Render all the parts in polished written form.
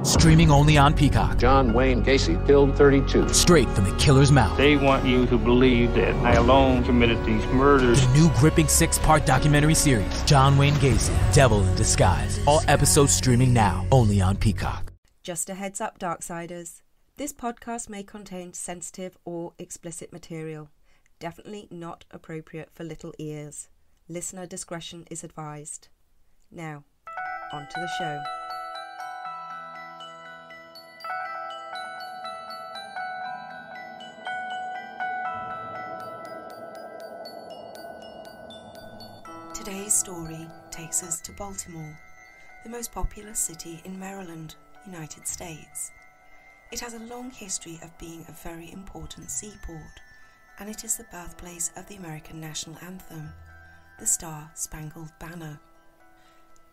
Streaming only on Peacock. John Wayne Gacy killed 32. Straight from the killer's mouth. They want you to believe that I alone committed these murders. The new gripping 6-part documentary series, John Wayne Gacy, Devil in Disguise. All episodes streaming now, only on Peacock. Just a heads up, Darksiders. This podcast may contain sensitive or explicit material. Definitely not appropriate for little ears. Listener discretion is advised. Now, on to the show. Today's story takes us to Baltimore, the most populous city in Maryland, United States. It has a long history of being a very important seaport, and it is the birthplace of the American national anthem, the Star-Spangled Banner.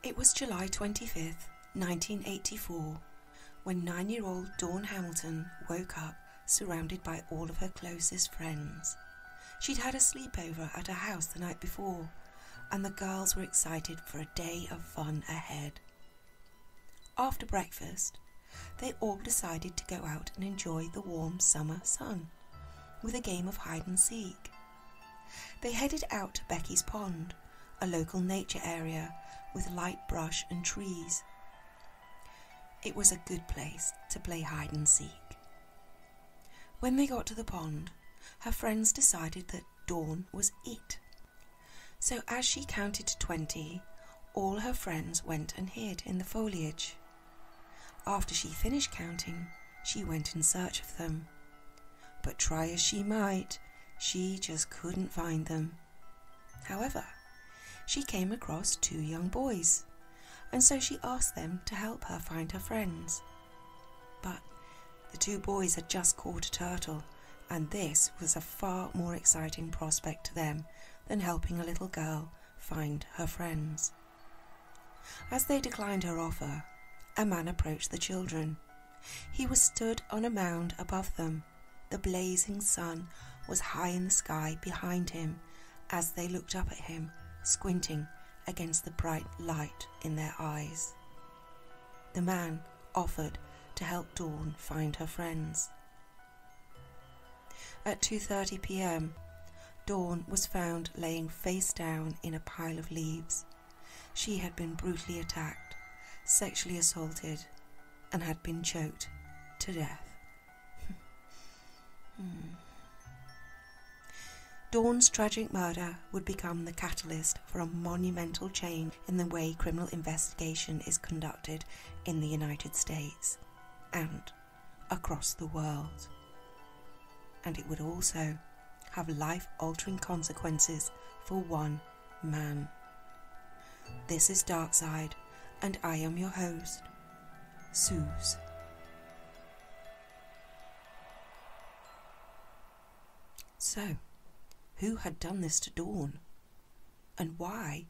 It was July 25th, 1984, when 9-year-old Dawn Hamilton woke up surrounded by all of her closest friends. She'd had a sleepover at her house the night before, and the girls were excited for a day of fun ahead. After breakfast, they all decided to go out and enjoy the warm summer sun with a game of hide and seek. They headed out to Becky's Pond, a local nature area with light brush and trees. It was a good place to play hide and seek. When they got to the pond, her friends decided that Dawn was it. So as she counted to 20, all her friends went and hid in the foliage. After she finished counting, she went in search of them. But try as she might, she just couldn't find them. However, she came across 2 young boys, and so she asked them to help her find her friends. But the 2 boys had just caught a turtle, and this was a far more exciting prospect to them than helping a little girl find her friends. As they declined her offer, a man approached the children. He was stood on a mound above them. The blazing sun was high in the sky behind him as they looked up at him, squinting against the bright light in their eyes. The man offered to help Dawn find her friends. At 2:30 p.m, Dawn was found laying face down in a pile of leaves. She had been brutally attacked, sexually assaulted, and had been choked to death. Dawn's tragic murder would become the catalyst for a monumental change in the way criminal investigation is conducted in the United States and across the world. And it would also have life-altering consequences for one man. This is Darkside, and I am your host, Suze. So, who had done this to Dawn? And why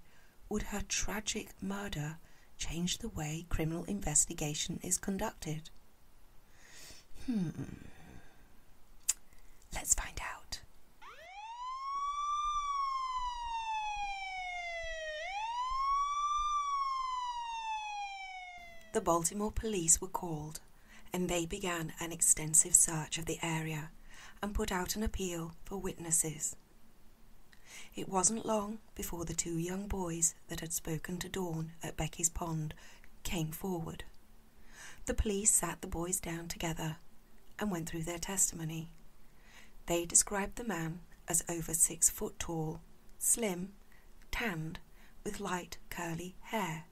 would her tragic murder change the way criminal investigation is conducted? Let's find out. The Baltimore police were called, and they began an extensive search of the area and put out an appeal for witnesses. It wasn't long before the 2 young boys that had spoken to Dawn at Becky's Pond came forward. The police sat the boys down together and went through their testimony. They described the man as over 6 foot tall, slim, tanned, with light curly hair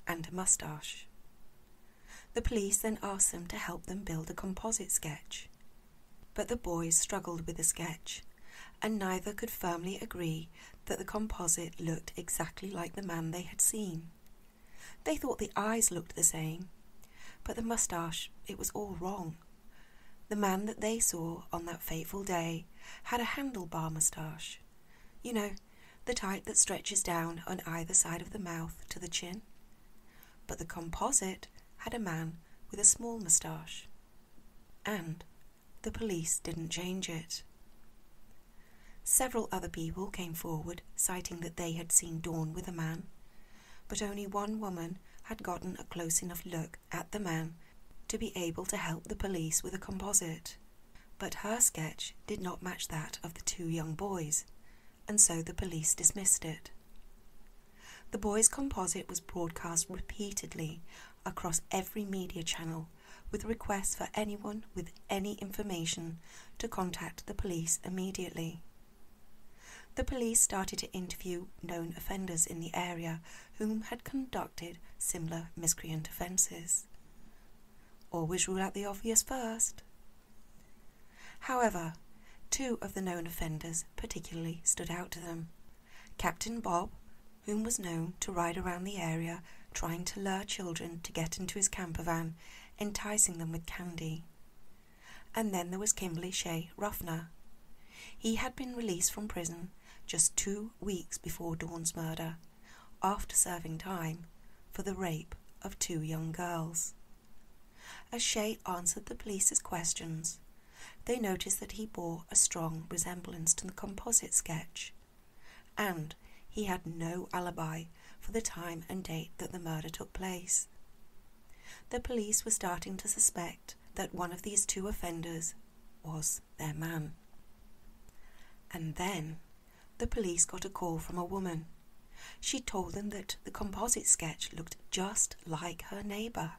and a moustache. The police then asked them to help them build a composite sketch. But the boys struggled with the sketch, and neither could firmly agree that the composite looked exactly like the man they had seen. They thought the eyes looked the same, but the moustache, it was all wrong. The man that they saw on that fateful day had a handlebar moustache. You know, the type that stretches down on either side of the mouth to the chin. But the composite had a man with a small moustache. And the police didn't change it. Several other people came forward, citing that they had seen Dawn with a man, but only one woman had gotten a close enough look at the man to be able to help the police with a composite. But her sketch did not match that of the two young boys, and so the police dismissed it. The boys' composite was broadcast repeatedly across every media channel with requests for anyone with any information to contact the police immediately. The police started to interview known offenders in the area whom had conducted similar miscreant offences. Always rule out the obvious first. However, two of the known offenders particularly stood out to them. Captain Bob, whom was known to ride around the area trying to lure children to get into his camper van, enticing them with candy. And then there was Kimberly Shea Ruffner. He had been released from prison just 2 weeks before Dawn's murder, after serving time for the rape of 2 young girls. As Shea answered the police's questions, they noticed that he bore a strong resemblance to the composite sketch, and he had no alibi for the time and date that the murder took place. The police were starting to suspect that one of these 2 offenders was their man. And then the police got a call from a woman. She told them that the composite sketch looked just like her neighbour,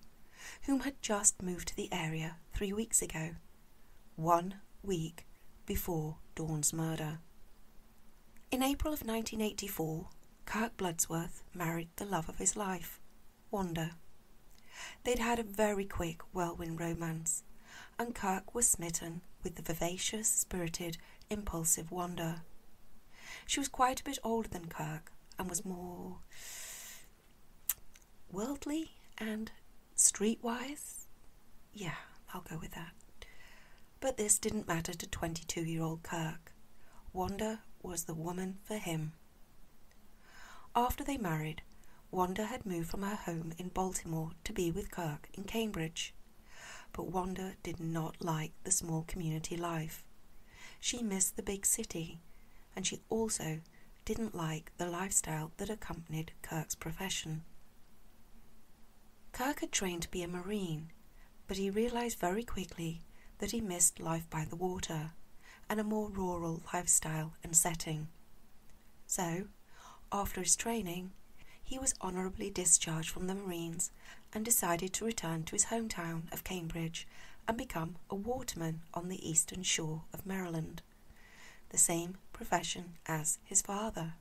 whom had just moved to the area 3 weeks ago, 1 week before Dawn's murder. In April of 1984, Kirk Bloodsworth married the love of his life, Wanda. They'd had a very quick whirlwind romance, and Kirk was smitten with the vivacious, spirited, impulsive Wanda. She was quite a bit older than Kirk and was more worldly and streetwise. Yeah, I'll go with that. But this didn't matter to 22-year-old Kirk. Wanda was the woman for him. After they married, Wanda had moved from her home in Baltimore to be with Kirk in Cambridge. But Wanda did not like the small community life. She missed the big city, and she also didn't like the lifestyle that accompanied Kirk's profession. Kirk had trained to be a Marine, but he realised very quickly that he missed life by the water and a more rural lifestyle and setting. So, after his training, he was honourably discharged from the Marines and decided to return to his hometown of Cambridge and become a waterman on the eastern shore of Maryland, the same profession as his father.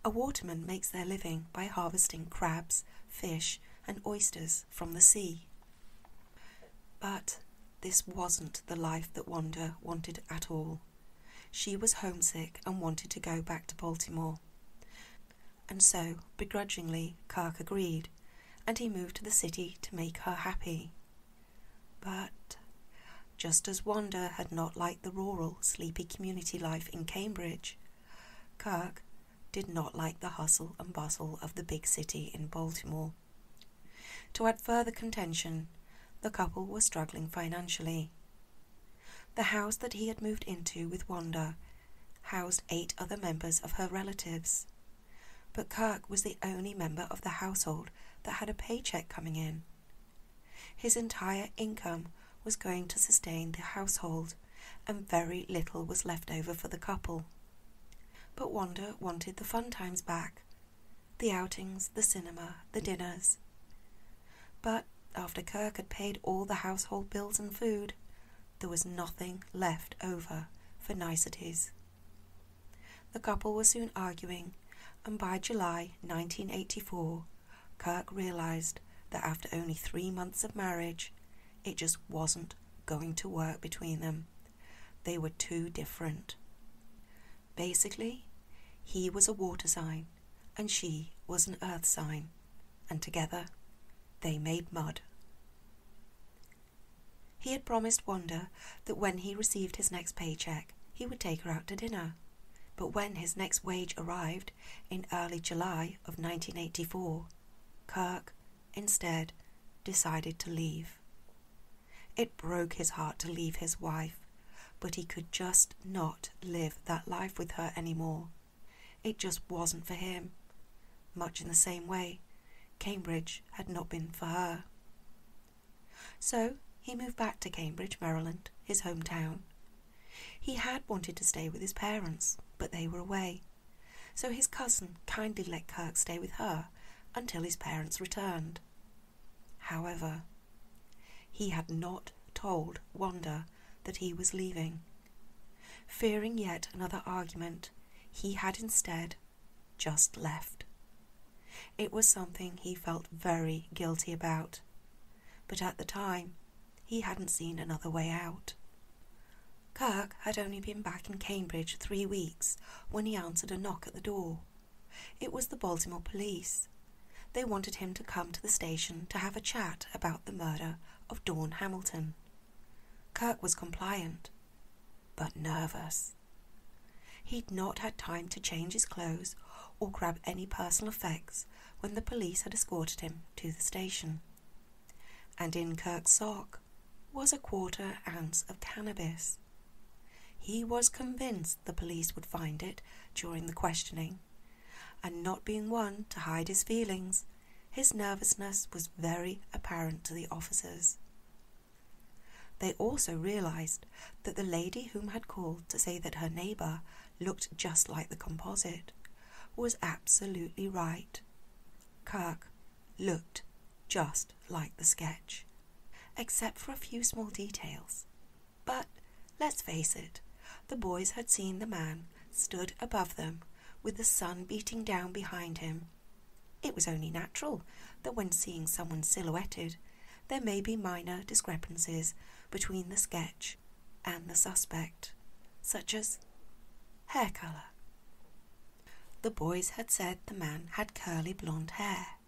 A waterman makes their living by harvesting crabs, fish, and oysters from the sea. But this wasn't the life that Wanda wanted at all. She was homesick and wanted to go back to Baltimore. And so, begrudgingly, Kirk agreed, and he moved to the city to make her happy. But just as Wanda had not liked the rural, sleepy community life in Cambridge, Kirk did not like the hustle and bustle of the big city in Baltimore. To add further contention, the couple were struggling financially. The house that he had moved into with Wanda housed 8 other members of her relatives, but Kirk was the only member of the household that had a paycheck coming in. His entire income was going to sustain the household, and very little was left over for the couple. But Wanda wanted the fun times back, the outings, the cinema, the dinners. But after Kirk had paid all the household bills and food, there was nothing left over for niceties. The couple were soon arguing, and by July 1984, Kirk realised that after only 3 months of marriage, it just wasn't going to work between them. They were too different. Basically, he was a water sign, and she was an earth sign, and together they made mud. He had promised Wanda that when he received his next paycheck, he would take her out to dinner. But when his next wage arrived in early July of 1984, Kirk, instead, decided to leave. It broke his heart to leave his wife, but he could just not live that life with her anymore. It just wasn't for him. Much in the same way, Cambridge had not been for her. So he moved back to Cambridge, Maryland, his hometown. He had wanted to stay with his parents, but they were away, so his cousin kindly let Kirk stay with her until his parents returned. However, he had not told Wanda that he was leaving. Fearing yet another argument, he had instead just left. It was something he felt very guilty about, but at the time he hadn't seen another way out. Kirk had only been back in Cambridge 3 weeks when he answered a knock at the door. It was the Baltimore police. They wanted him to come to the station to have a chat about the murder of Dawn Hamilton. Kirk was compliant, but nervous. He'd not had time to change his clothes or grab any personal effects when the police had escorted him to the station. And in Kirk's sock was a 1/4 ounce of cannabis. He was convinced the police would find it during the questioning, and not being one to hide his feelings, his nervousness was very apparent to the officers. They also realized that the lady whom had called to say that her neighbour looked just like the composite was absolutely right. Kirk looked just like the sketch, except for a few small details. But let's face it, the boys had seen the man stood above them with the sun beating down behind him. It was only natural that when seeing someone silhouetted, there may be minor discrepancies between the sketch and the suspect, such as hair colour. The boys had said the man had curly blonde hair,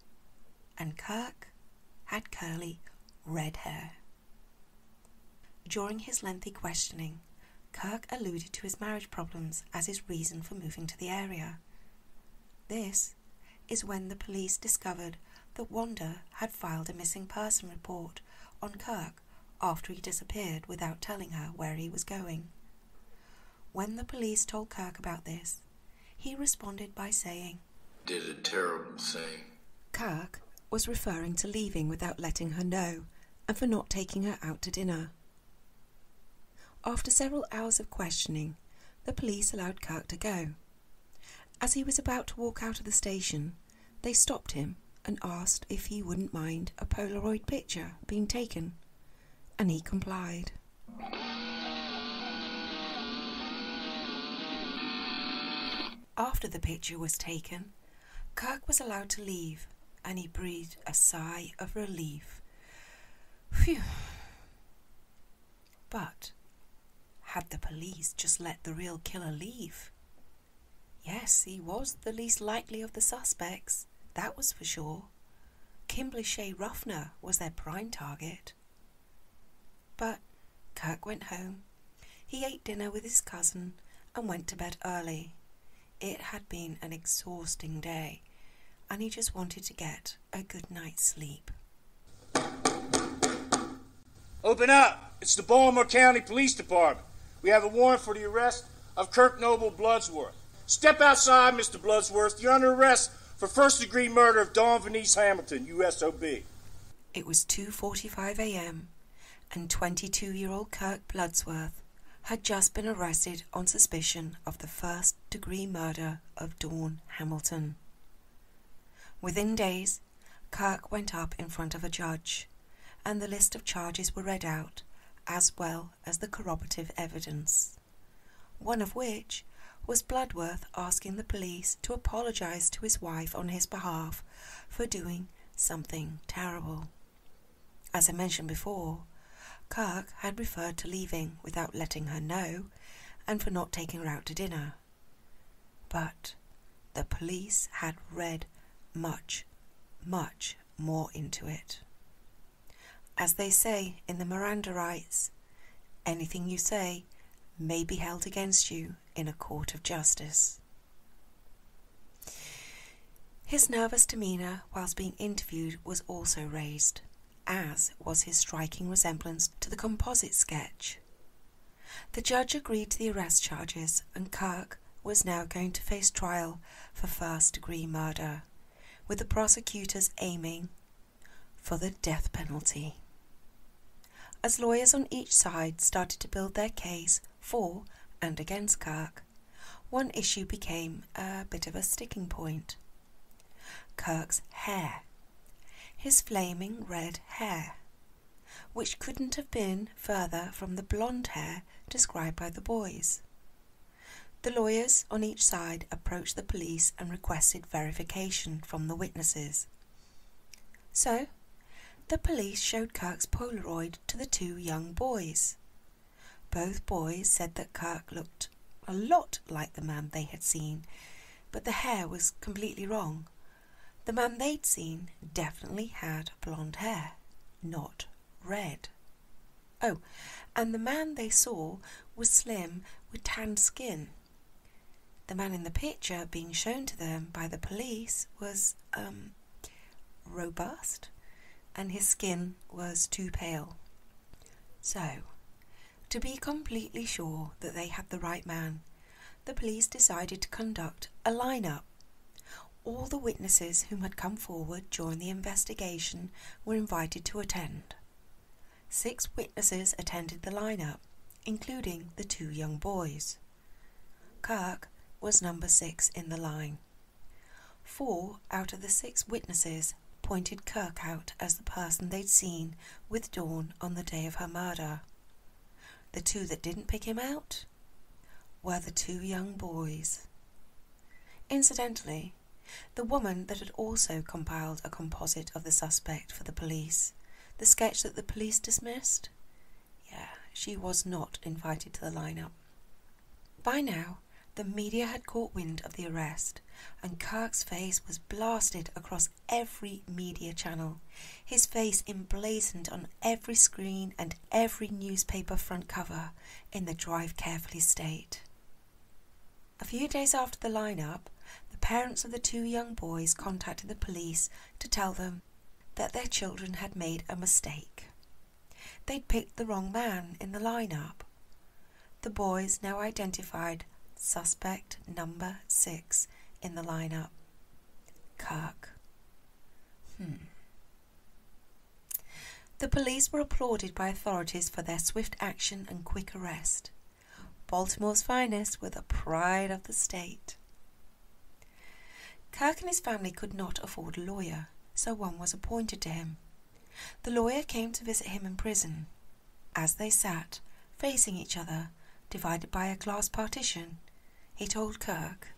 and Kirk had curly red hair. During his lengthy questioning, Kirk alluded to his marriage problems as his reason for moving to the area. This is when the police discovered that Wanda had filed a missing person report on Kirk after he disappeared without telling her where he was going. When the police told Kirk about this, he responded by saying, "Did a terrible thing." Kirk was referring to leaving without letting her know and for not taking her out to dinner. After several hours of questioning, the police allowed Kirk to go. As he was about to walk out of the station, they stopped him and asked if he wouldn't mind a Polaroid picture being taken, and he complied. After the picture was taken, Kirk was allowed to leave, and he breathed a sigh of relief. Phew. But had the police just let the real killer leave? Yes, he was the least likely of the suspects, that was for sure. Kimberly Shea Ruffner was their prime target. But Kirk went home. He ate dinner with his cousin and went to bed early. It had been an exhausting day, and he just wanted to get a good night's sleep. Open up! It's the Baltimore County Police Department. We have a warrant for the arrest of Kirk Noble Bloodsworth. Step outside, Mr. Bloodsworth. You're under arrest for first-degree murder of Dawn Venice Hamilton, USOB. It was 2:45 a.m., and 22-year-old Kirk Bloodsworth had just been arrested on suspicion of the first-degree murder of Dawn Hamilton. Within days, Kirk went up in front of a judge, and the list of charges were read out, as well as the corroborative evidence, one of which was Bloodworth asking the police to apologise to his wife on his behalf for doing something terrible. As I mentioned before, Kirk had referred to leaving without letting her know and for not taking her out to dinner. But the police had read much, much more into it. As they say in the Miranda rights, anything you say may be held against you in a court of justice. His nervous demeanour whilst being interviewed was also raised, as was his striking resemblance to the composite sketch. The judge agreed to the arrest charges, and Kirk was now going to face trial for first-degree murder, with the prosecutors aiming for the death penalty. as lawyers on each side started to build their case for and against Kirk, one issue became a bit of a sticking point. Kirk's hair. His flaming red hair, which couldn't have been further from the blonde hair described by the boys. The lawyers on each side approached the police and requested verification from the witnesses. So, the police showed Kirk's Polaroid to the two young boys. Both boys said that Kirk looked a lot like the man they had seen, but the hair was completely wrong. The man they'd seen definitely had blonde hair, not red. Oh, and the man they saw was slim with tanned skin. The man in the picture being shown to them by the police was, robust, and his skin was too pale. So, to be completely sure that they had the right man, the police decided to conduct a lineup. All the witnesses whom had come forward during the investigation were invited to attend. 6 witnesses attended the lineup, including the 2 young boys. Kirk was number 6 in the line. 4 out of the 6 witnesses pointed Kirk out as the person they'd seen with Dawn on the day of her murder. The 2 that didn't pick him out were the 2 young boys. Incidentally, the woman that had also compiled a composite of the suspect for the police, the sketch that the police dismissed, she was not invited to the lineup. By now, the media had caught wind of the arrest, and Kirk's face was blasted across every media channel, his face emblazoned on every screen and every newspaper front cover in the Drive Carefully state. A few days after the lineup, the parents of the 2 young boys contacted the police to tell them that their children had made a mistake. They'd picked the wrong man in the lineup. The boys now identified suspect number 6 in the lineup, Kirk. The police were applauded by authorities for their swift action and quick arrest. Baltimore's finest were the pride of the state. Kirk and his family could not afford a lawyer, so one was appointed to him. The lawyer came to visit him in prison. As they sat, facing each other, divided by a glass partition, he told Kirk,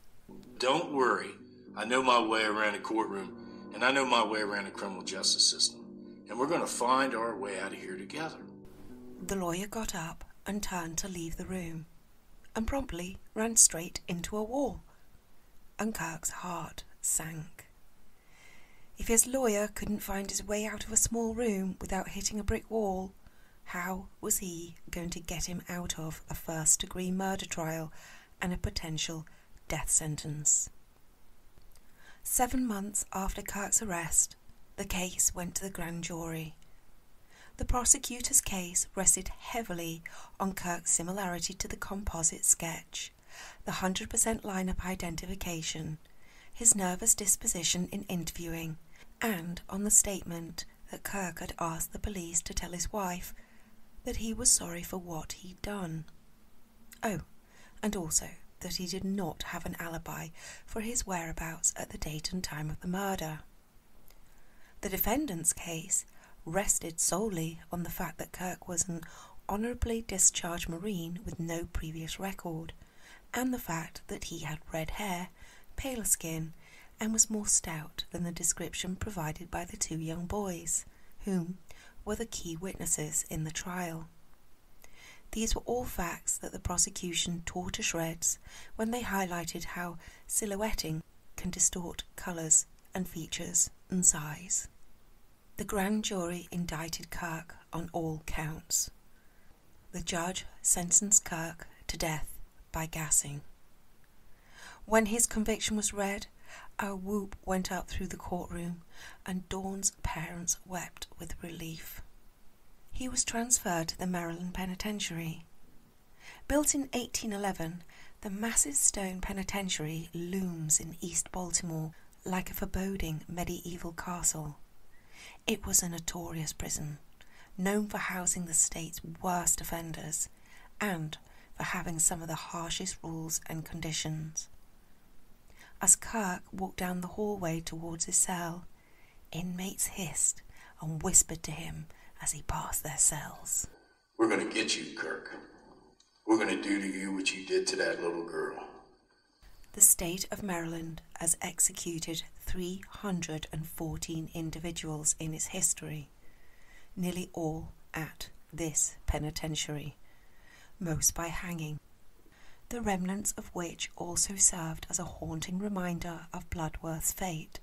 Don't worry. I know my way around a courtroom, and I know my way around the criminal justice system. And we're going to find our way out of here together. The lawyer got up and turned to leave the room, and promptly ran straight into a wall, and Kirk's heart sank. If his lawyer couldn't find his way out of a small room without hitting a brick wall, how was he going to get him out of a first-degree murder trial and a potential death sentence? 7 months after Kirk's arrest, the case went to the grand jury. The prosecutor's case rested heavily on Kirk's similarity to the composite sketch, the 100% lineup identification, his nervous disposition in interviewing, and on the statement that Kirk had asked the police to tell his wife that he was sorry for what he'd done. Oh, and also that he did not have an alibi for his whereabouts at the date and time of the murder. The defendant's case rested solely on the fact that Kirk was an honourably discharged Marine with no previous record, and the fact that he had red hair, paler skin, and was more stout than the description provided by the 2 young boys, whom were the key witnesses in the trial. These were all facts that the prosecution tore to shreds when they highlighted how silhouetting can distort colours and features and size. The grand jury indicted Kirk on all counts. The judge sentenced Kirk to death by gassing. When his conviction was read, a whoop went up through the courtroom, and Dawn's parents wept with relief. He was transferred to the Maryland Penitentiary. Built in 1811, the massive stone penitentiary looms in East Baltimore like a foreboding medieval castle. It was a notorious prison, known for housing the state's worst offenders and for having some of the harshest rules and conditions. As Kirk walked down the hallway towards his cell, inmates hissed and whispered to him as he passed their cells. We're going to get you, Kirk. We're going to do to you what you did to that little girl. The state of Maryland has executed 314 individuals in its history, nearly all at this penitentiary, most by hanging, the remnants of which also served as a haunting reminder of Bloodworth's fate,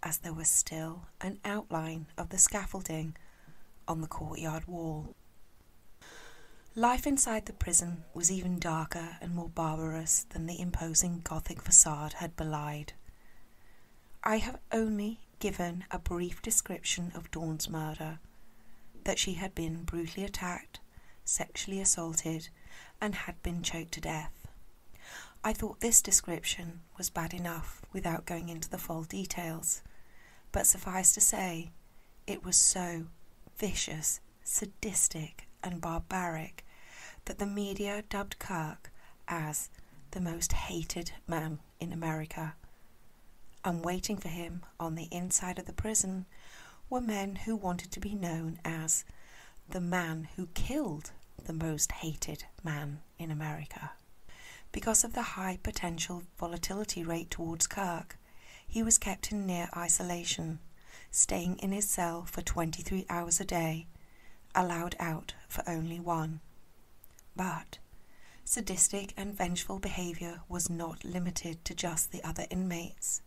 as there was still an outline of the scaffolding on the courtyard wall. Life inside the prison was even darker and more barbarous than the imposing Gothic facade had belied. I have only given a brief description of Dawn's murder, that she had been brutally attacked, sexually assaulted, and had been choked to death. I thought this description was bad enough without going into the full details, but suffice to say, it was so vicious, sadistic, and barbaric that the media dubbed Kirk as the most hated man in America. And waiting for him on the inside of the prison were men who wanted to be known as the man who killed the most hated man in America. Because of the high potential volatility rate towards Kirk, he was kept in near isolation, staying in his cell for 23 hours a day, allowed out for only one. But sadistic and vengeful behaviour was not limited to just the other inmates.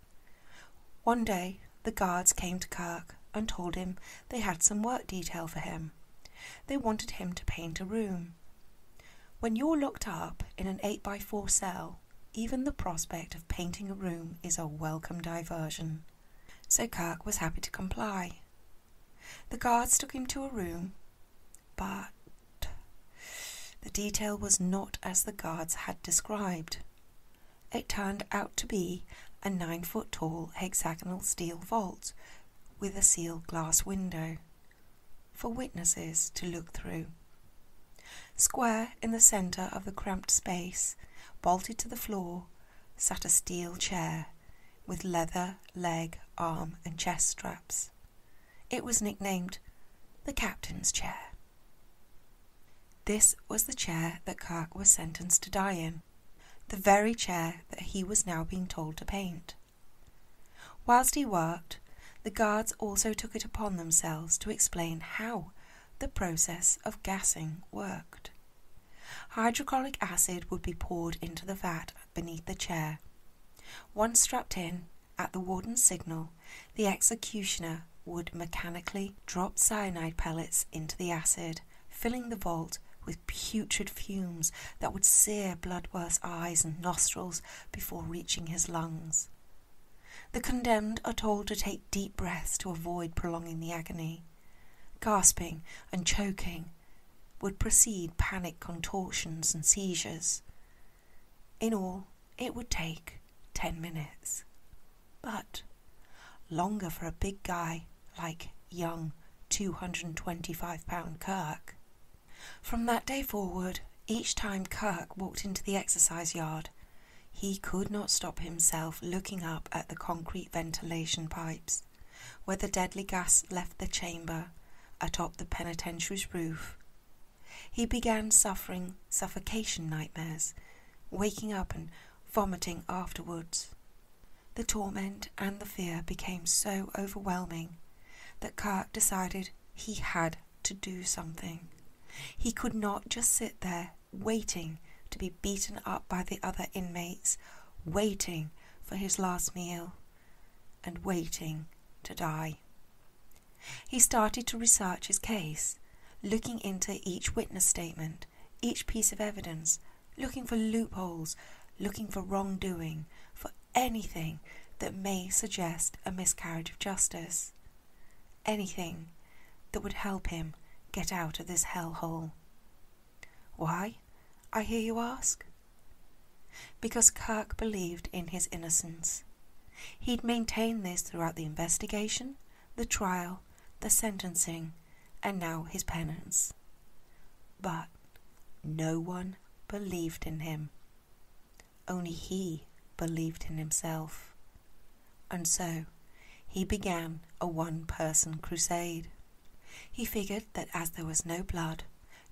One day, the guards came to Kirk and told him they had some work detail for him. They wanted him to paint a room. When you're locked up in an 8x4 cell, even the prospect of painting a room is a welcome diversion. So Kirk was happy to comply. The guards took him to a room, but the detail was not as the guards had described. It turned out to be a 9-foot-tall hexagonal steel vault with a sealed glass window for witnesses to look through. Square in the centre of the cramped space, bolted to the floor, sat a steel chair with leather, leg, arm and chest straps. It was nicknamed the Captain's Chair. This was the chair that Kirk was sentenced to die in, the very chair that he was now being told to paint. Whilst he worked, the guards also took it upon themselves to explain how the process of gassing worked. Hydrochloric acid would be poured into the vat beneath the chair. Once strapped in, at the warden's signal, the executioner would mechanically drop cyanide pellets into the acid, filling the vault with putrid fumes that would sear Bloodworth's eyes and nostrils before reaching his lungs. The condemned are told to take deep breaths to avoid prolonging the agony. Gasping and choking would precede panic contortions and seizures. In all, it would take 10 minutes. But longer for a big guy like young 225-pound Kirk. From that day forward, each time Kirk walked into the exercise yard, he could not stop himself looking up at the concrete ventilation pipes, where the deadly gas left the chamber atop the penitentiary's roof. He began suffering suffocation nightmares, waking up and vomiting afterwards. The torment and the fear became so overwhelming that Kirk decided he had to do something. He could not just sit there waiting to be beaten up by the other inmates, waiting for his last meal, and waiting to die. He started to research his case, looking into each witness statement, each piece of evidence, looking for loopholes, looking for wrongdoing, for anything that may suggest a miscarriage of justice, anything that would help him get out of this hellhole. Why, I hear you ask? Because Kirk believed in his innocence. He'd maintained this throughout the investigation, the trial, the sentencing, and now his penance. But no one believed in him. Only he believed in himself. And so he began a one-person crusade. He figured that as there was no blood,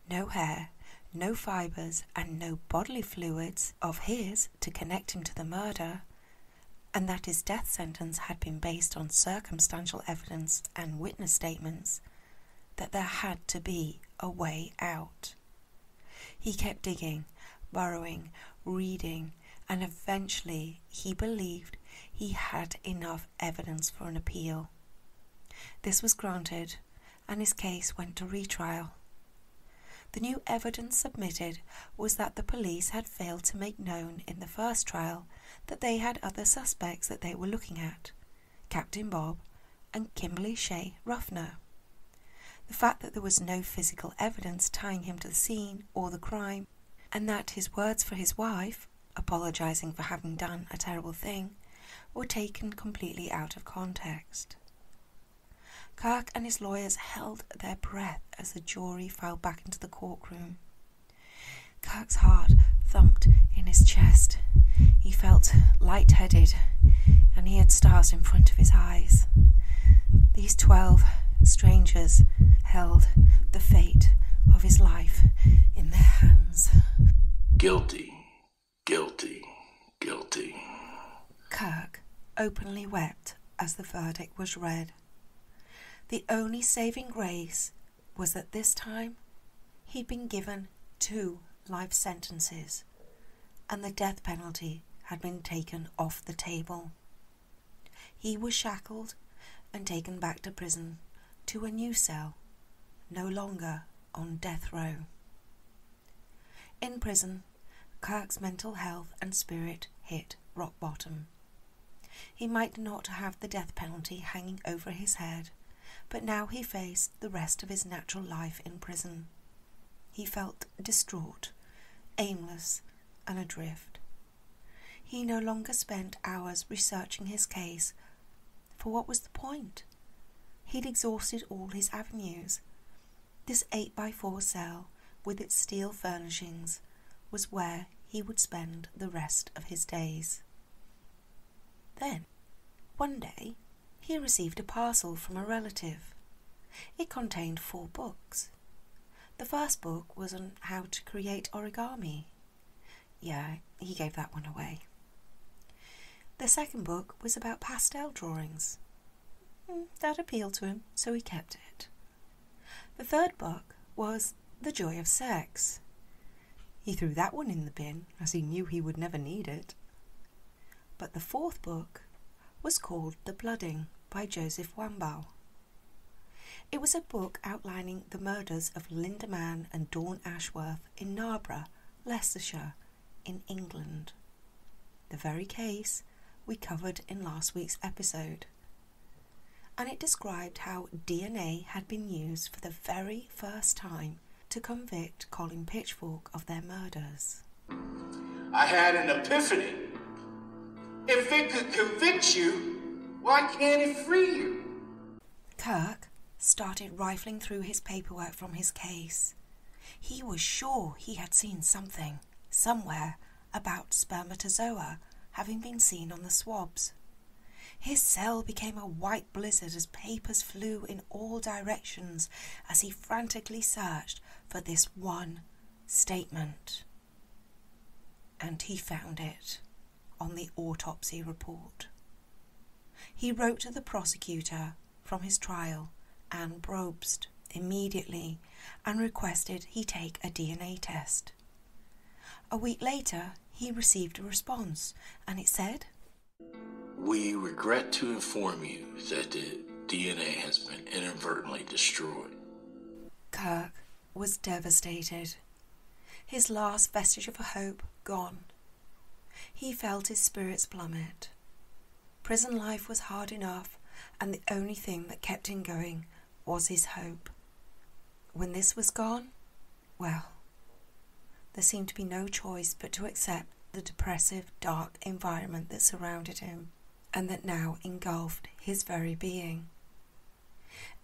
no hair, no fibres, and no bodily fluids of his to connect him to the murder, and that his death sentence had been based on circumstantial evidence and witness statements, that there had to be a way out. He kept digging, burrowing, reading, and eventually he believed he had enough evidence for an appeal. This was granted, and his case went to retrial. The new evidence submitted was that the police had failed to make known in the first trial that they had other suspects that they were looking at, Captain Bob and Kimberly Shea Ruffner. The fact that there was no physical evidence tying him to the scene or the crime, and that his words for his wife, apologising for having done a terrible thing, were taken completely out of context. Kirk and his lawyers held their breath as the jury filed back into the courtroom. Kirk's heart thumped in his chest. He felt lightheaded, and he had stars in front of his eyes. These 12 strangers held the fate of his life in their hands. Guilty, guilty, guilty. Kirk openly wept as the verdict was read. The only saving grace was that this time he'd been given 2 life sentences, and the death penalty had been taken off the table. He was shackled and taken back to prison, to a new cell, no longer on death row. In prison, Kirk's mental health and spirit hit rock bottom. He might not have the death penalty hanging over his head, but now he faced the rest of his natural life in prison. He felt distraught, aimless, and adrift. He no longer spent hours researching his case, for what was the point? He'd exhausted all his avenues. This 8x4 cell, with its steel furnishings, was where he would spend the rest of his days. Then, one day, he received a parcel from a relative. It contained 4 books. The first book was on how to create origami. Yeah, he gave that one away. The second book was about pastel drawings. That appealed to him, so he kept it. The third book was The Joy of Sex. He threw that one in the bin, as he knew he would never need it. But the fourth book was called The Blooding by Joseph Wambaugh. It was a book outlining the murders of Linda Mann and Dawn Ashworth in Narborough, Leicestershire, in England. The very case we covered in last week's episode. And it described how DNA had been used for the very first time to convict Colin Pitchfork of their murders. I had an epiphany. If it could convict you, why can't it free you? Kirk started rifling through his paperwork from his case. He was sure he had seen something, somewhere, about spermatozoa having been seen on the swabs. His cell became a white blizzard as papers flew in all directions as he frantically searched for this one statement. And he found it on the autopsy report. He wrote to the prosecutor from his trial, Anne Probst, immediately and requested he take a DNA test. A week later, he received a response, and it said, "We regret to inform you that the DNA has been inadvertently destroyed." Kirk was devastated. His last vestige of hope gone. He felt his spirits plummet. Prison life was hard enough, and the only thing that kept him going was his hope. When this was gone, well, there seemed to be no choice but to accept the depressive, dark environment that surrounded him, and that now engulfed his very being.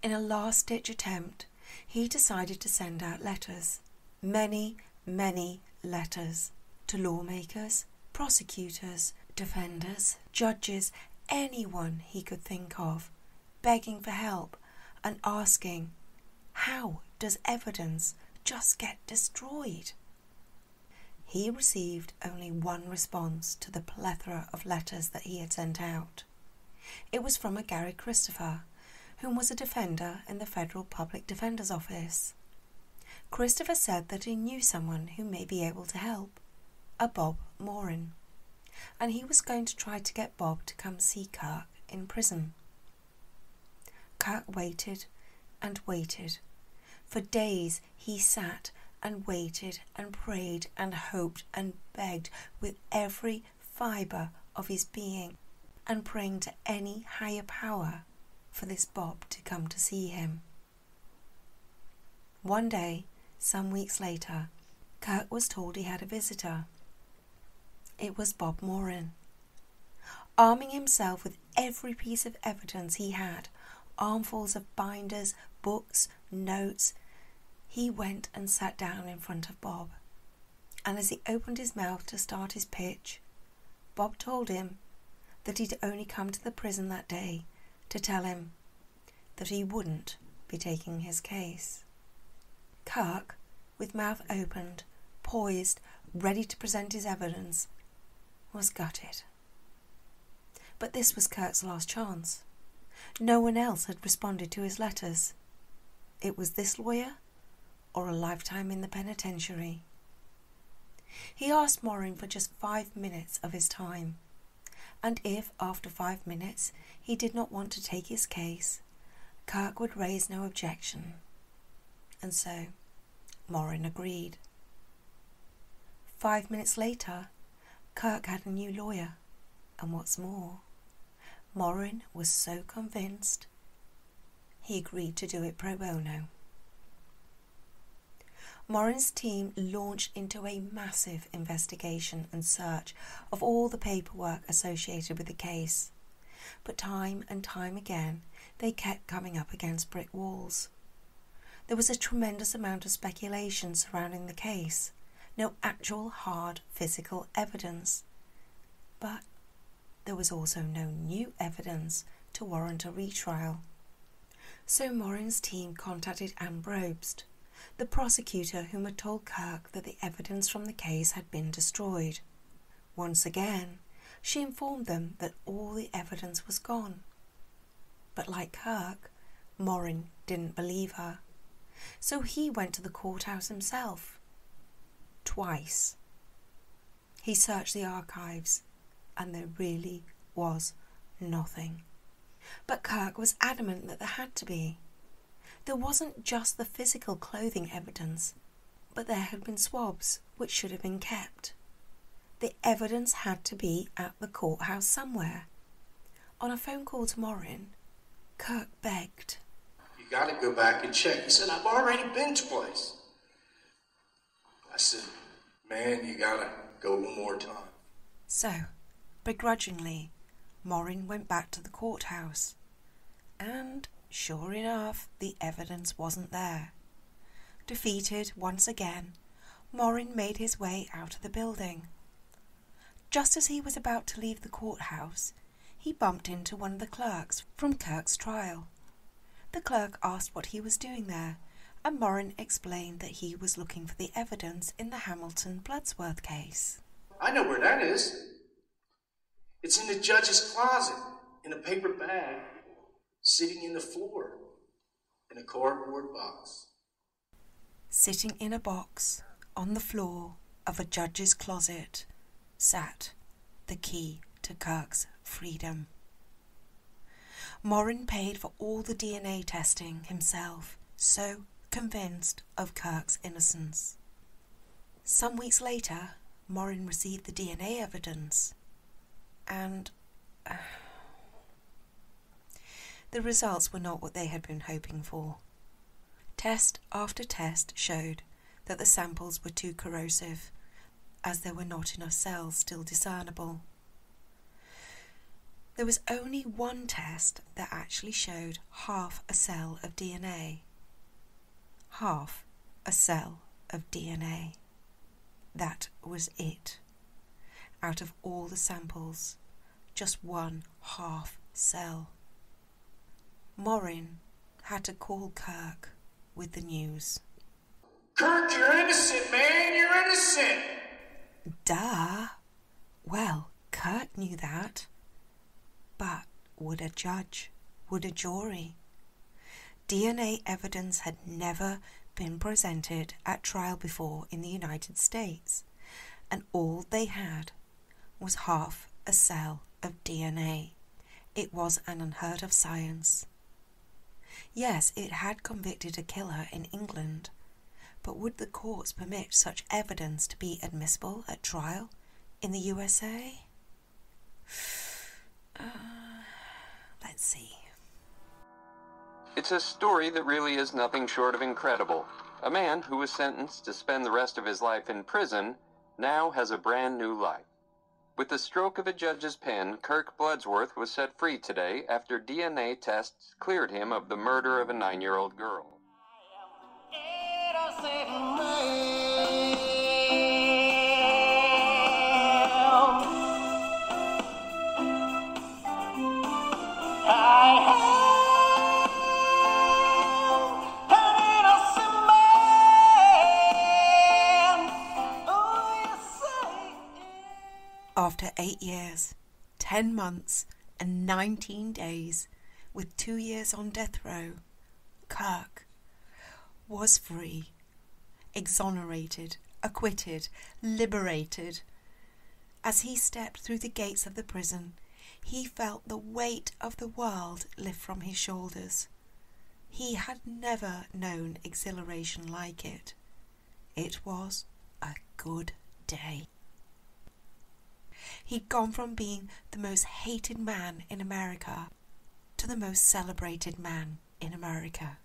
In a last-ditch attempt, he decided to send out letters. Many, many letters to lawmakers, prosecutors, defenders, judges, anyone he could think of, begging for help and asking, how does evidence just get destroyed? He received only one response to the plethora of letters that he had sent out. It was from a Gary Christopher, whom was a defender in the Federal Public Defender's Office. Christopher said that he knew someone who may be able to help, a Bob Morin, and he was going to try to get Bob to come see Kirk in prison. Kirk waited and waited. For days he sat and waited and prayed and hoped and begged with every fibre of his being, and praying to any higher power for this Bob to come to see him. One day, some weeks later, Kirk was told he had a visitor. It was Bob Morin. Arming himself with every piece of evidence he had, armfuls of binders, books, notes, he went and sat down in front of Bob. And as he opened his mouth to start his pitch, Bob told him that he'd only come to the prison that day to tell him that he wouldn't be taking his case. Kirk, with mouth opened, poised, ready to present his evidence, was gutted. But this was Kirk's last chance. No one else had responded to his letters. It was this lawyer or a lifetime in the penitentiary. He asked Morin for just 5 minutes of his time, and if, after 5 minutes, he did not want to take his case, Kirk would raise no objection. And so Morin agreed. 5 minutes later, Kirk had a new lawyer, and what's more, Morin was so convinced, he agreed to do it pro bono. Morin's team launched into a massive investigation and search of all the paperwork associated with the case, but time and time again they kept coming up against brick walls. There was a tremendous amount of speculation surrounding the case, no actual hard physical evidence, but there was also no new evidence to warrant a retrial. So Morin's team contacted Anne Brobst, the prosecutor whom had told Kirk that the evidence from the case had been destroyed. Once again, she informed them that all the evidence was gone. But like Kirk, Morin didn't believe her. So he went to the courthouse himself. Twice. He searched the archives, and there really was nothing. But Kirk was adamant that there had to be. There wasn't just the physical clothing evidence, but there had been swabs which should have been kept. The evidence had to be at the courthouse somewhere. On a phone call to Morin, Kirk begged. You got to go back and check. He said, I've already been twice. I said, man, you got to go one more time. So, begrudgingly, Morin went back to the courthouse, and sure enough, the evidence wasn't there. Defeated once again, Morin made his way out of the building. Just as he was about to leave the courthouse, he bumped into one of the clerks from Kirk's trial. The clerk asked what he was doing there, and Morin explained that he was looking for the evidence in the Hamilton Bloodsworth case. I know where that is. It's in the judge's closet, in a paper bag, sitting in the floor, in a cardboard box. Sitting in a box on the floor of a judge's closet sat the key to Kirk's freedom. Morin paid for all the DNA testing himself, so convinced of Kirk's innocence. Some weeks later, Morin received the DNA evidence, and the results were not what they had been hoping for. Test after test showed that the samples were too corrosive, as there were not enough cells still discernible. There was only one test that actually showed half a cell of DNA. half a cell of DNA. That was it. Out of all the samples, just one half cell. Morin had to call Kirk with the news. Kirk, you're innocent, man! You're innocent! Duh! Well, Kirk knew that. But would a judge? Would a jury? DNA evidence had never been presented at trial before in the United States, and all they had was half a cell of DNA. It was an unheard of science. Yes, it had convicted a killer in England, but would the courts permit such evidence to be admissible at trial in the USA? Let's see. It's a story that really is nothing short of incredible. A man who was sentenced to spend the rest of his life in prison now has a brand new life. With the stroke of a judge's pen, Kirk Bloodsworth was set free today after DNA tests cleared him of the murder of a 9-year-old girl. After 8 years, 10 months, and 19 days, with 2 years on death row, Kirk was free, exonerated, acquitted, liberated. As he stepped through the gates of the prison, he felt the weight of the world lift from his shoulders. He had never known exhilaration like it. It was a good day. He'd gone from being the most hated man in America to the most celebrated man in America.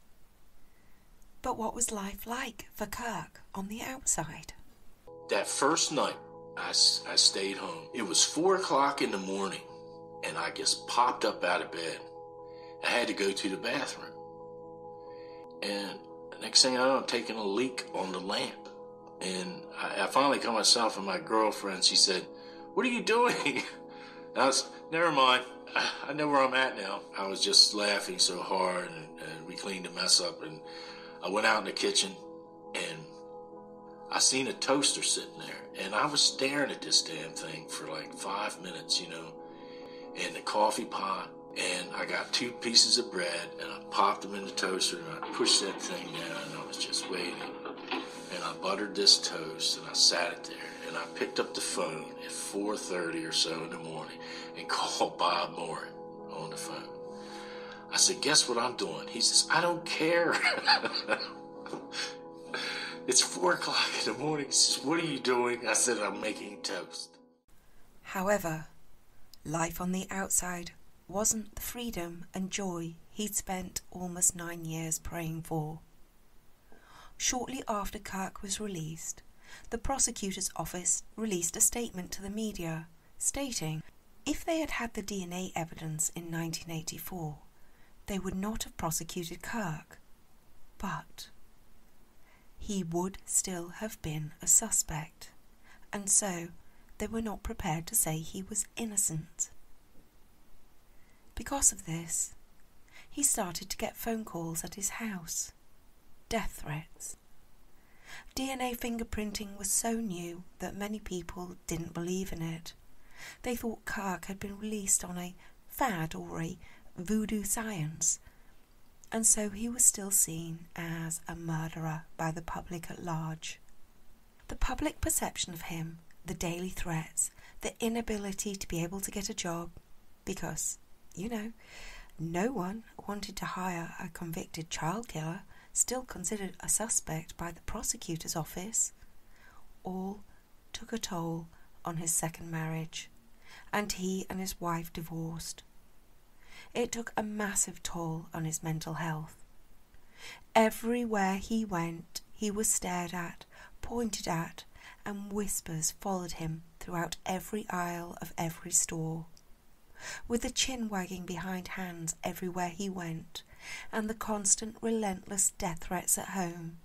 But what was life like for Kirk on the outside? That first night, I stayed home. It was 4 o'clock in the morning, and I just popped up out of bed. I had to go to the bathroom. And the next thing I know, I'm taking a leak on the lamp. And I finally called myself, and my girlfriend, she said, "What are you doing?" And I was, never mind. I know where I'm at now. I was just laughing so hard, and we cleaned the mess up, and I went out in the kitchen, and I seen a toaster sitting there, and I was staring at this damn thing for like 5 minutes, and the coffee pot, and I got 2 pieces of bread, and I popped them in the toaster, and I pushed that thing down, and I was just waiting, and I buttered this toast, and I sat it there, and I picked up the phone at 4:30 or so in the morning and called Bob Morin on the phone. I said, "Guess what I'm doing?" He says, "I don't care." It's 4 o'clock in the morning. He says, "What are you doing?" I said, "I'm making toast." However, life on the outside wasn't the freedom and joy he'd spent almost 9 years praying for. Shortly after Kirk was released, the prosecutor's office released a statement to the media stating if they had had the DNA evidence in 1984, they would not have prosecuted Kirk, but he would still have been a suspect, and so they were not prepared to say he was innocent. Because of this, he started to get phone calls at his house, death threats. DNA fingerprinting was so new that many people didn't believe in it. They thought Kirk had been released on a fad or a voodoo science, and so he was still seen as a murderer by the public at large. The public perception of him, the daily threats, the inability to be able to get a job, because, no one wanted to hire a convicted child killer, still considered a suspect by the prosecutor's office, all took a toll on his second marriage, and he and his wife divorced. It took a massive toll on his mental health. Everywhere he went, he was stared at, pointed at, and whispers followed him throughout every aisle of every store. With the chin wagging behind hands everywhere he went, and the constant relentless death threats at home,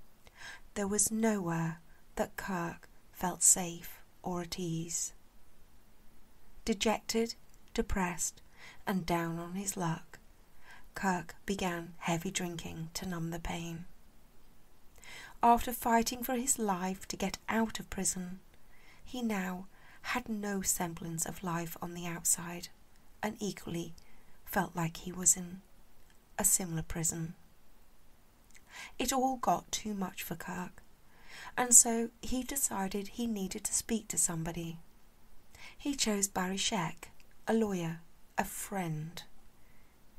there was nowhere that Kirk felt safe or at ease. Dejected, depressed, and down on his luck, Kirk began heavy drinking to numb the pain. After fighting for his life to get out of prison, he now had no semblance of life on the outside, and equally felt like he was in a similar prison. It all got too much for Kirk, and so he decided he needed to speak to somebody. He chose Barry Scheck, a lawyer, a friend,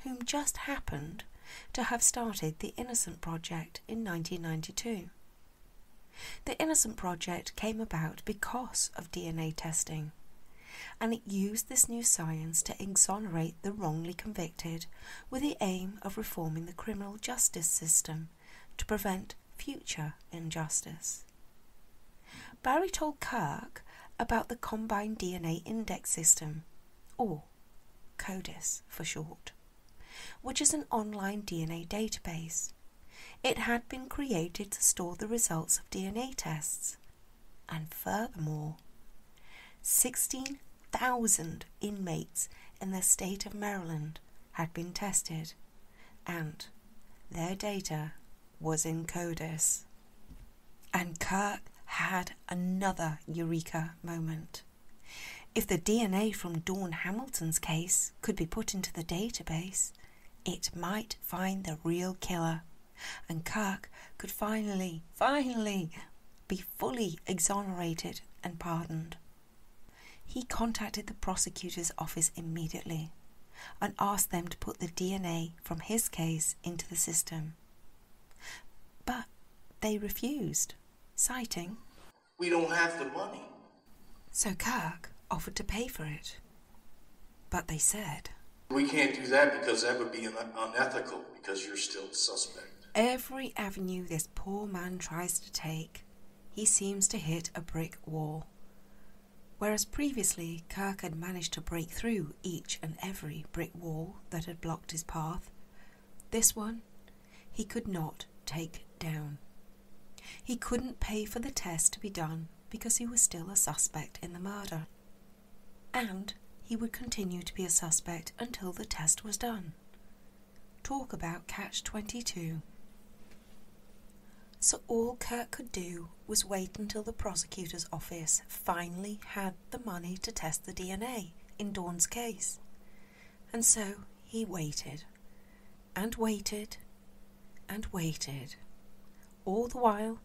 whom just happened to have started the Innocent Project in 1992. The Innocent Project came about because of DNA testing, and it used this new science to exonerate the wrongly convicted with the aim of reforming the criminal justice system to prevent future injustice. Barry told Kirk about the Combined DNA Index System, or CODIS for short, which is an online DNA database. It had been created to store the results of DNA tests, and furthermore, 16,000 inmates in the state of Maryland had been tested, and their data was in CODIS. And Kirk had another eureka moment. If the DNA from Dawn Hamilton's case could be put into the database, it might find the real killer, and Kirk could finally be fully exonerated and pardoned. He contacted the prosecutor's office immediately and asked them to put the DNA from his case into the system. But they refused, citing, "We don't have the money." So Kirk offered to pay for it. But they said, "We can't do that because that would be unethical because you're still a suspect." Every avenue this poor man tries to take, he seems to hit a brick wall. Whereas previously Kirk had managed to break through each and every brick wall that had blocked his path, this one he could not take down. He couldn't pay for the test to be done because he was still a suspect in the murder. And he would continue to be a suspect until the test was done. Talk about catch-22. So all Kirk could do was wait until the prosecutor's office finally had the money to test the DNA in Dawn's case. And so he waited, and waited, and waited, all the while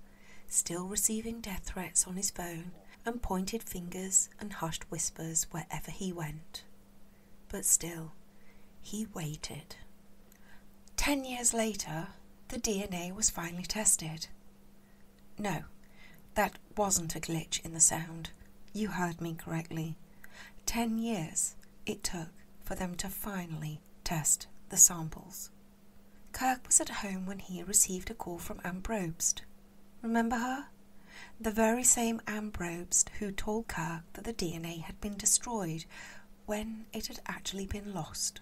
still receiving death threats on his phone and pointed fingers and hushed whispers wherever he went. But still, he waited. 10 years later, the DNA was finally tested. No, that wasn't a glitch in the sound. You heard me correctly. 10 years it took for them to finally test the samples. Kirk was at home when he received a call from Ann Brobst. Remember her? The very same Ann Brobst who told Kirk that the DNA had been destroyed when it had actually been lost.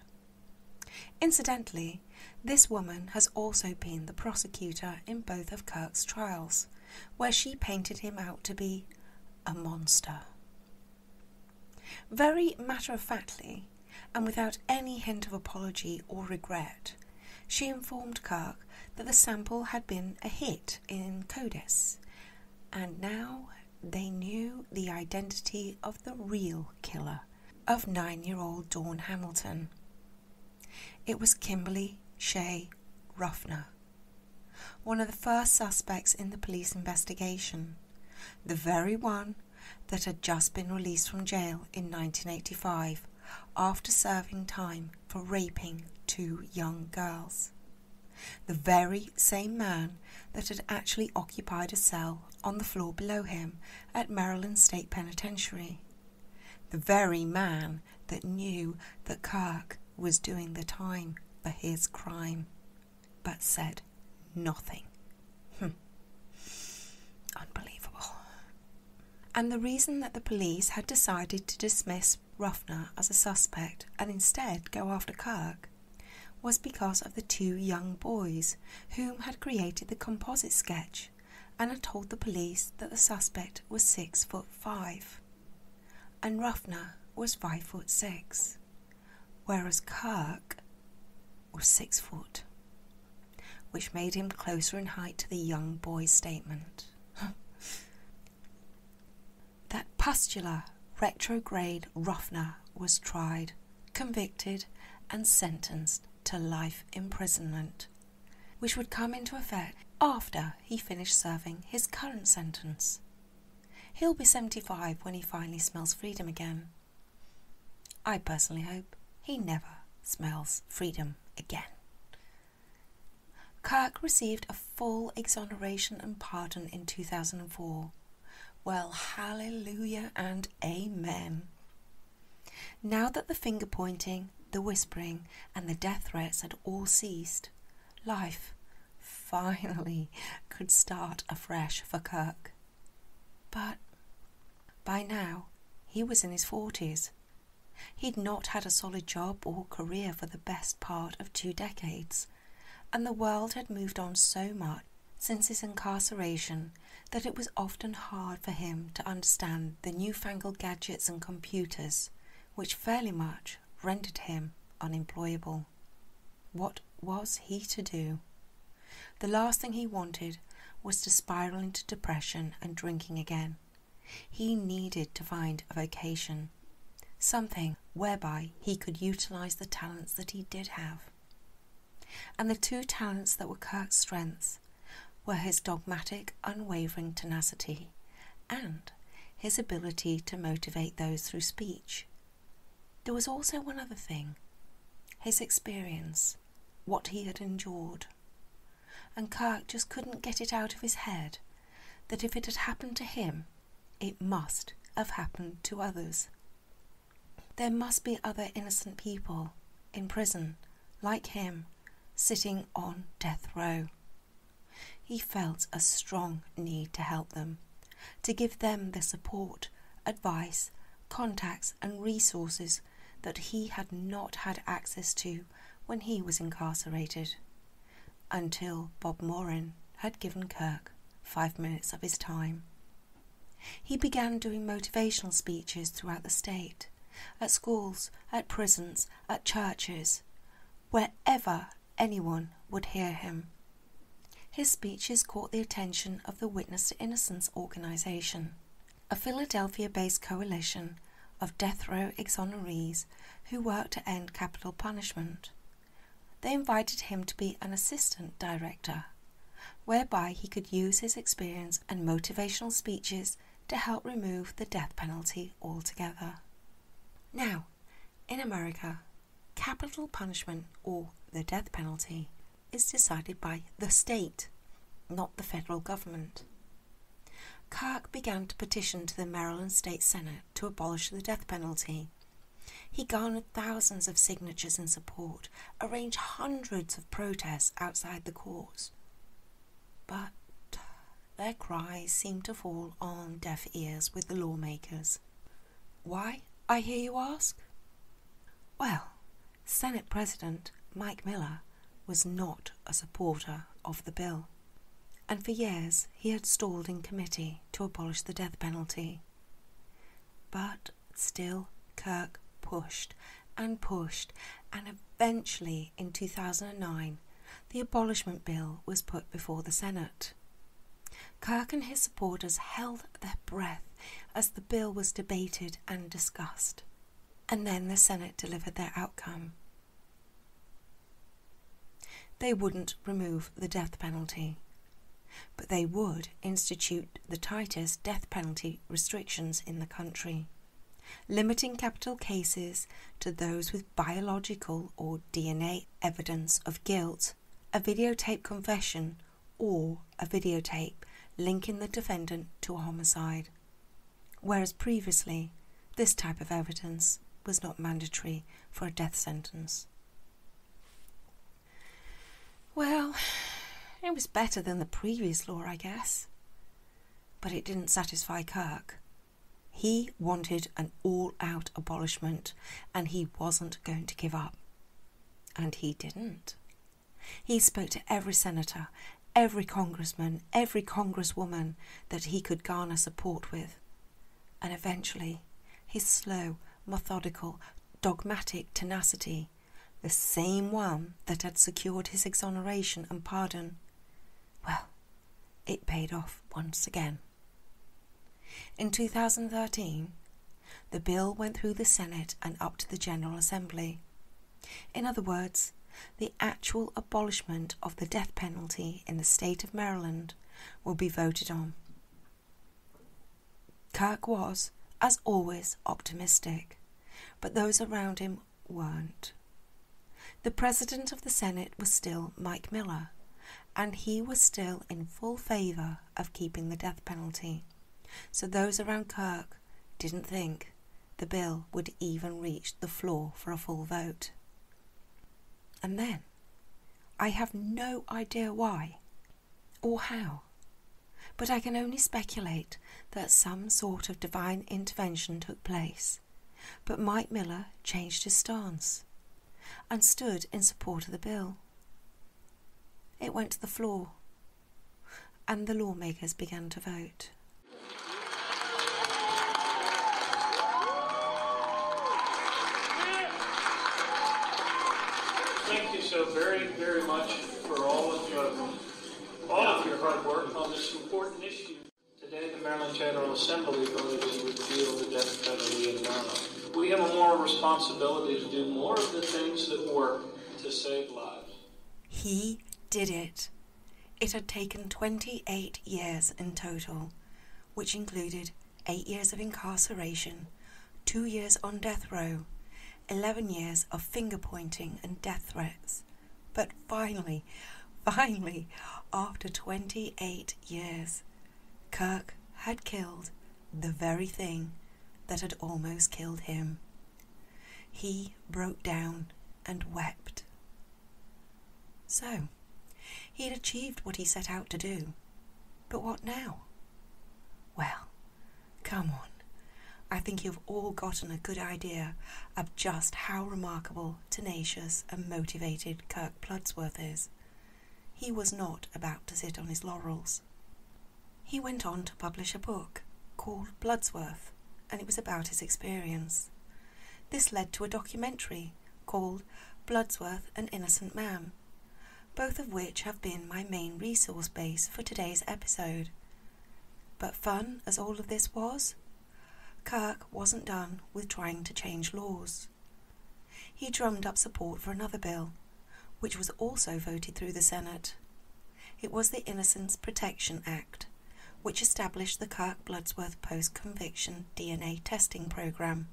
Incidentally, this woman has also been the prosecutor in both of Kirk's trials, where she painted him out to be a monster. Very matter-of-factly, and without any hint of apology or regret, she informed Kirk that the sample had been a hit in CODIS, and now they knew the identity of the real killer of 9-year-old Dawn Hamilton. It was Kimberly Shea Ruffner, one of the first suspects in the police investigation, the very one that had just been released from jail in 1985 after serving time for raping 2 young girls. The very same man that had actually occupied a cell on the floor below him at Maryland State Penitentiary. The very man that knew that Kirk was doing the time for his crime, but said nothing. Unbelievable. And the reason that the police had decided to dismiss Ruffner as a suspect and instead go after Kirk was because of the two young boys whom had created the composite sketch and had told the police that the suspect was 6'5" and Ruffner was 5'6", whereas Kirk was 6 foot, which made him closer in height to the young boy's statement. That pustular, retrograde Ruffner was tried, convicted, and sentenced to life imprisonment, which would come into effect after he finished serving his current sentence. He'll be 75 when he finally smells freedom again. I personally hope he never smells freedom again. Kirk received a full exoneration and pardon in 2004. Well, hallelujah and amen. Now that the finger-pointing, the whispering, and the death threats had all ceased, life finally could start afresh for Kirk. But by now, he was in his 40s. He'd not had a solid job or career for the best part of 2 decades, and the world had moved on so much since his incarceration that it was often hard for him to understand the newfangled gadgets and computers, which fairly much rendered him unemployable. What was he to do? The last thing he wanted was to spiral into depression and drinking again. He needed to find a vocation, something whereby he could utilize the talents that he did have. And the 2 talents that were Kirk's strengths were his dogmatic, unwavering tenacity and his ability to motivate those through speech. There was also one other thing, his experience, what he had endured. And Kirk just couldn't get it out of his head that if it had happened to him, it must have happened to others. There must be other innocent people in prison, like him, sitting on death row. He felt a strong need to help them, to give them the support, advice, contacts and resources that he had not had access to when he was incarcerated, until Bob Morin had given Kirk 5 minutes of his time. He began doing motivational speeches throughout the state, at schools, at prisons, at churches, wherever anyone would hear him. His speeches caught the attention of the Witness to Innocence organization, a Philadelphia-based coalition of death row exonerees who work to end capital punishment. They invited him to be an assistant director, whereby he could use his experience and motivational speeches to help remove the death penalty altogether. Now, in America, capital punishment, or the death penalty, is decided by the state, not the federal government. Kirk began to petition to the Maryland State Senate to abolish the death penalty. He garnered thousands of signatures in support, arranged hundreds of protests outside the courts. But their cries seemed to fall on deaf ears with the lawmakers. Why, I hear you ask? Well, Senate President Mike Miller was not a supporter of the bill, and for years he had stalled in committee to abolish the death penalty. But still Kirk pushed, and eventually in 2009 the abolishment bill was put before the Senate. Kirk and his supporters held their breath as the bill was debated and discussed, and then the Senate delivered their outcome. They wouldn't remove the death penalty, but they would institute the tightest death penalty restrictions in the country, limiting capital cases to those with biological or DNA evidence of guilt, a videotape confession, or a videotape linking the defendant to a homicide, whereas previously this type of evidence was not mandatory for a death sentence. Well, it was better than the previous law, I guess. But it didn't satisfy Kirk. He wanted an all-out abolishment, and he wasn't going to give up. And he didn't. He spoke to every senator, every congressman, every congresswoman that he could garner support with. And eventually, his slow, methodical, dogmatic tenacity, the same one that had secured his exoneration and pardon, well, it paid off once again. In 2013, the bill went through the Senate and up to the General Assembly. In other words, the actual abolishment of the death penalty in the state of Maryland will be voted on. Kirk was, as always, optimistic, but those around him weren't. The President of the Senate was still Mike Miller, and he was still in full favour of keeping the death penalty, so those around Kirk didn't think the bill would even reach the floor for a full vote. And then, I have no idea why or how, but I can only speculate that some sort of divine intervention took place, but Mike Miller changed his stance and stood in support of the bill. It went to the floor, and the lawmakers began to vote. Thank you so very, very much for all of your hard work on this important issue. Today, the Maryland General Assembly voted to repeal the death penalty in Maryland. We have a moral responsibility to do more of the things that work to save lives. He did it. It had taken 28 years in total, which included 8 years of incarceration, 2 years on death row, 11 years of finger-pointing and death threats. But finally, after 28 years, Kirk had killed the very thing that had almost killed him. He broke down and wept. So, he had achieved what he set out to do. But what now? Well, come on. I think you've all gotten a good idea of just how remarkable, tenacious and motivated Kirk Bloodsworth is. He was not about to sit on his laurels. He went on to publish a book called Bloodsworth, and it was about his experience. This led to a documentary called Bloodsworth, An Innocent Man, both of which have been my main resource base for today's episode. But fun as all of this was, Kirk wasn't done with trying to change laws. He drummed up support for another bill, which was also voted through the Senate. It was the Innocence Protection Act, which established the Kirk Bloodsworth post-conviction DNA testing program,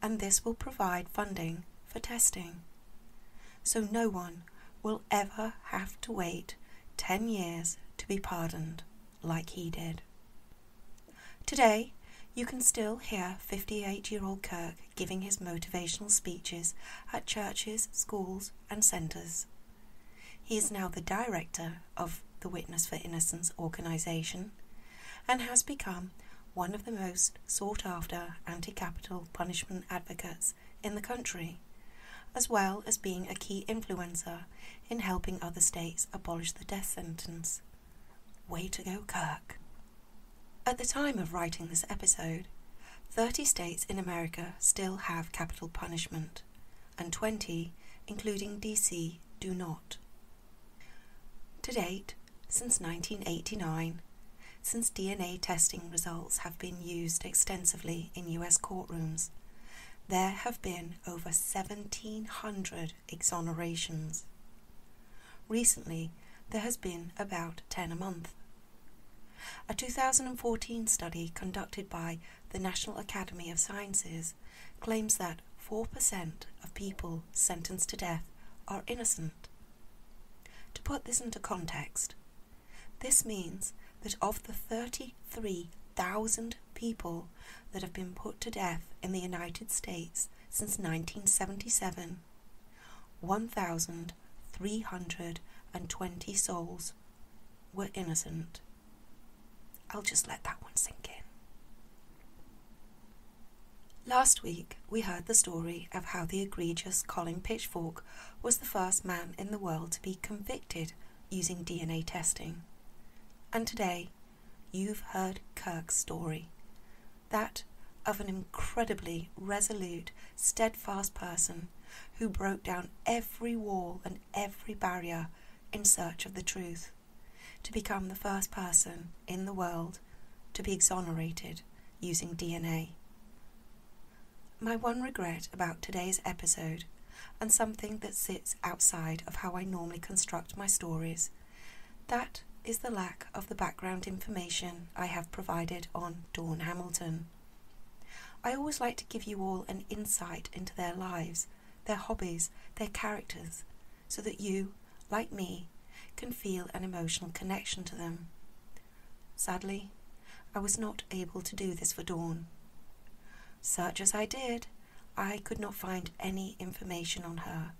and this will provide funding for testing. So no one will ever have to wait 10 years to be pardoned like he did. Today, you can still hear 58-year-old Kirk giving his motivational speeches at churches, schools and centres. He is now the director of the Witness for Innocence organisation and has become one of the most sought-after anti-capital punishment advocates in the country, as well as being a key influencer in helping other states abolish the death sentence. Way to go, Kirk. At the time of writing this episode, 30 states in America still have capital punishment, and 20, including DC, do not. To date, since 1989, since DNA testing results have been used extensively in US courtrooms, there have been over 1,700 exonerations. Recently, there has been about 10 a month. A 2014 study conducted by the National Academy of Sciences claims that 4% of people sentenced to death are innocent. To put this into context, this means that of the 33,000 people that have been put to death in the United States since 1977, 1,320 souls were innocent. I'll just let that one sink in. Last week, we heard the story of how the egregious Colin Pitchfork was the first man in the world to be convicted using DNA testing. And today, you've heard Kirk's story, that of an incredibly resolute, steadfast person who broke down every wall and every barrier in search of the truth, to become the first person in the world to be exonerated using DNA. My one regret about today's episode, and something that sits outside of how I normally construct my stories, that is the lack of the background information I have provided on Dawn Hamilton. I always like to give you all an insight into their lives, their hobbies, their characters, so that you, like me, can feel an emotional connection to them. Sadly, I was not able to do this for Dawn. Search as I did, I could not find any information on her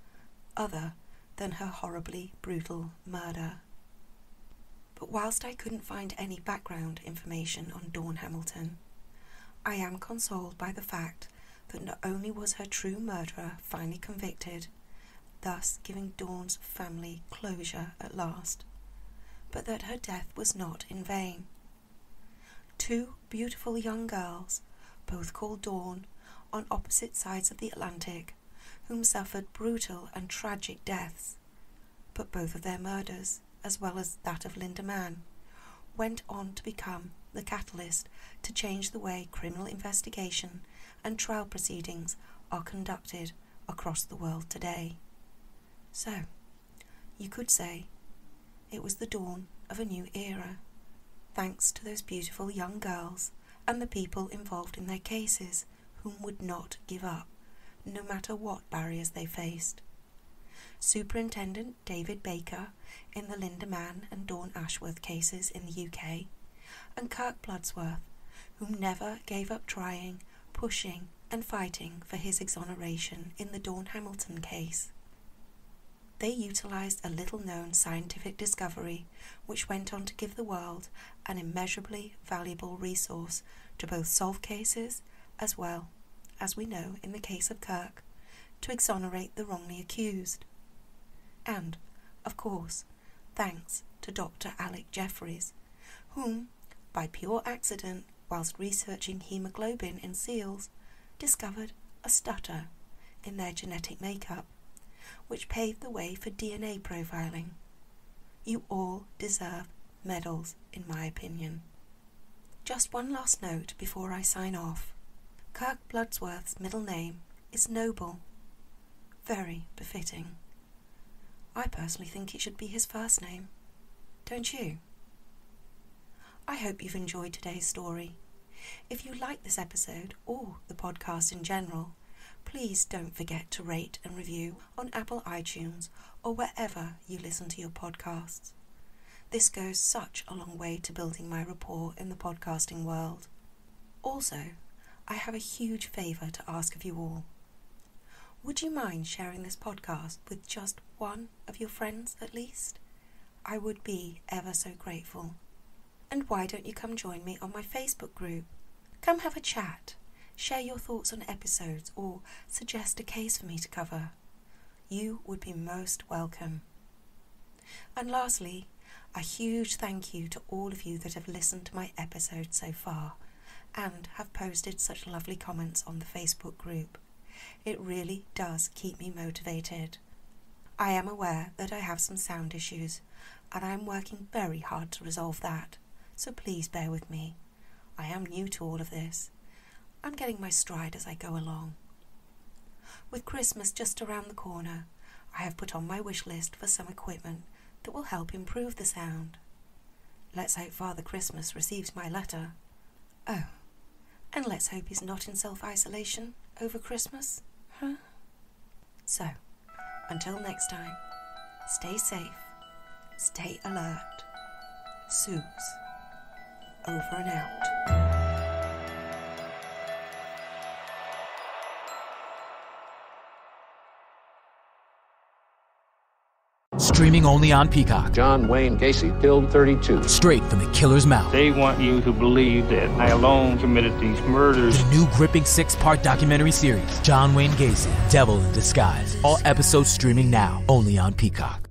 other than her horribly brutal murder. But whilst I couldn't find any background information on Dawn Hamilton, I am consoled by the fact that not only was her true murderer finally convicted, thus giving Dawn's family closure at last, but that her death was not in vain. 2 beautiful young girls, both called Dawn, on opposite sides of the Atlantic, whom suffered brutal and tragic deaths, but both of their murders, as well as that of Linda Mann, went on to become the catalyst to change the way criminal investigation and trial proceedings are conducted across the world today. So, you could say it was the dawn of a new era, thanks to those beautiful young girls and the people involved in their cases whom would not give up, no matter what barriers they faced. Superintendent David Baker in the Linda Mann and Dawn Ashworth cases in the UK, and Kirk Bloodsworth, whom never gave up trying, pushing and fighting for his exoneration in the Dawn Hamilton case. They utilised a little-known scientific discovery which went on to give the world an immeasurably valuable resource to both solve cases as well, as we know in the case of Kirk, to exonerate the wrongly accused. And, of course, thanks to Dr. Alec Jeffreys, whom, by pure accident, whilst researching haemoglobin in seals, discovered a stutter in their genetic makeup, which paved the way for DNA profiling. You all deserve medals, in my opinion. Just one last note before I sign off. Kirk Bloodsworth's middle name is Noble. Very befitting. I personally think it should be his first name. Don't you? I hope you've enjoyed today's story. If you like this episode, or the podcast in general, please don't forget to rate and review on Apple iTunes or wherever you listen to your podcasts. This goes such a long way to building my rapport in the podcasting world. Also, I have a huge favour to ask of you all. Would you mind sharing this podcast with just one of your friends at least? I would be ever so grateful. And why don't you come join me on my Facebook group? Come have a chat, share your thoughts on episodes, or suggest a case for me to cover. You would be most welcome. And lastly, a huge thank you to all of you that have listened to my episodes so far and have posted such lovely comments on the Facebook group. It really does keep me motivated. I am aware that I have some sound issues, and I am working very hard to resolve that, so please bear with me. I am new to all of this. I'm getting my stride as I go along. With Christmas just around the corner, I have put on my wish list for some equipment that will help improve the sound. Let's hope Father Christmas receives my letter. Oh, and let's hope he's not in self-isolation over Christmas, huh? So, until next time, stay safe, stay alert. Suze, over and out. Streaming only on Peacock. John Wayne Gacy killed 32. Straight from the killer's mouth. They want you to believe that I alone committed these murders. The new gripping 6-part documentary series, John Wayne Gacy, Devil in Disguise. All episodes streaming now, only on Peacock.